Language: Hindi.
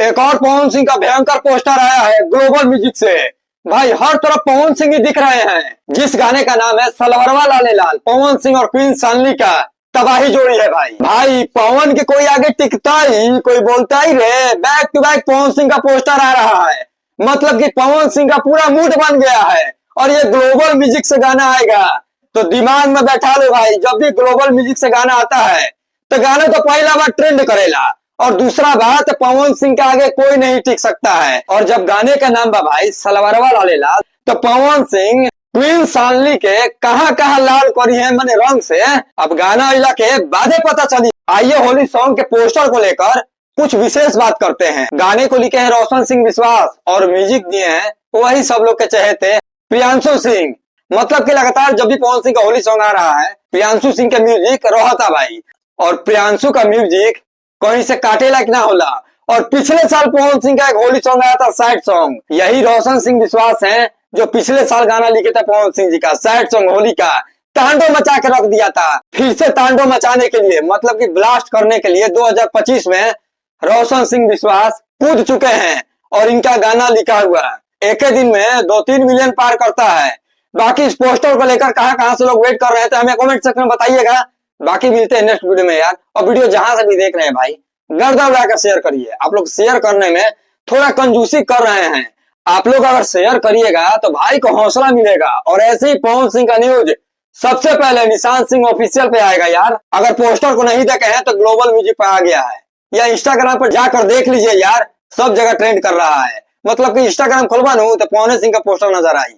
एक और पवन सिंह का भयंकर पोस्टर आया है ग्लोबल म्यूजिक से। भाई हर तरफ पवन सिंह ही दिख रहे हैं। जिस गाने का नाम है सलवरवा लाले लाल, पवन सिंह और क्वीन सानवी का तबाही जोड़ी है। भाई पवन के कोई आगे टिकता ही, कोई बोलता ही रे। Back to back Pawan Singh का पोस्टर आ रहा है। मतलब कि पवन सिंह का पूरा मूड बन गया है और ये ग्लोबल म्यूजिक से गाना आएगा तो दिमाग में बैठा लो भाई। जब भी ग्लोबल म्यूजिक से गाना आता है तो गाना तो पहला बार ट्रेंड करेला और दूसरा बात पवन सिंह के आगे कोई नहीं टिक सकता है। और जब गाने का नाम बा भाई सलवरवा लाले लाल तो पवन सिंह क्वीन सानवी के कहां कहां लाल करी है मने रंग से अब गाना अइला के बादे पता चली। आइए होली सॉन्ग के पोस्टर को लेकर कुछ विशेष बात करते हैं। गाने को लिखे हैं रोशन सिंह विश्वास और म्यूजिक दिए हैं वही सब लोग के चहेते प्रियांशु सिंह। मतलब कि लगातार जब भी पवन सिंह का होली सॉन्ग आ रहा है प्रियांशु सिंह का म्यूजिक रहता भाई। और प्रियांशु का म्यूजिक कहीं से काटे लायक ना होला। और पिछले साल पवन सिंह का एक होली सॉन्ग आया था सैड सॉन्ग, यही रोशन सिंह विश्वास हैं जो पिछले साल गाना लिखे थे पवन सिंह जी का सैड सॉन्ग होली का। तांडव मचा के रख दिया था। फिर से तांडव मचाने के लिए मतलब कि ब्लास्ट करने के लिए 2025 में रोशन सिंह विश्वास कूद चुके हैं और इनका गाना लिखा हुआ एक ही दिन में 2-3 मिलियन पार करता है। बाकी इस पोस्टर को लेकर कहां से लोग वेट कर रहे थे हमें कमेंट सेक्शन में बताइएगा। बाकी मिलते हैं नेक्स्ट वीडियो में यार। और वीडियो जहां से भी देख रहे हैं भाई गर्दा उड़ाकर शेयर करिए। आप लोग शेयर करने में थोड़ा कंजूसी कर रहे हैं। आप लोग अगर शेयर करिएगा तो भाई को हौसला मिलेगा और ऐसे ही पवन सिंह का न्यूज सबसे पहले निशांत सिंह ऑफिशियल पे आएगा यार। अगर पोस्टर को नहीं देखे हैं तो ग्लोबल म्यूजिक पे आ गया है या इंस्टाग्राम पर जाकर देख लीजिए यार, सब जगह ट्रेंड कर रहा है। मतलब कि इंस्टाग्राम खुलवा लूं तो पवन सिंह का पोस्टर नजर आई।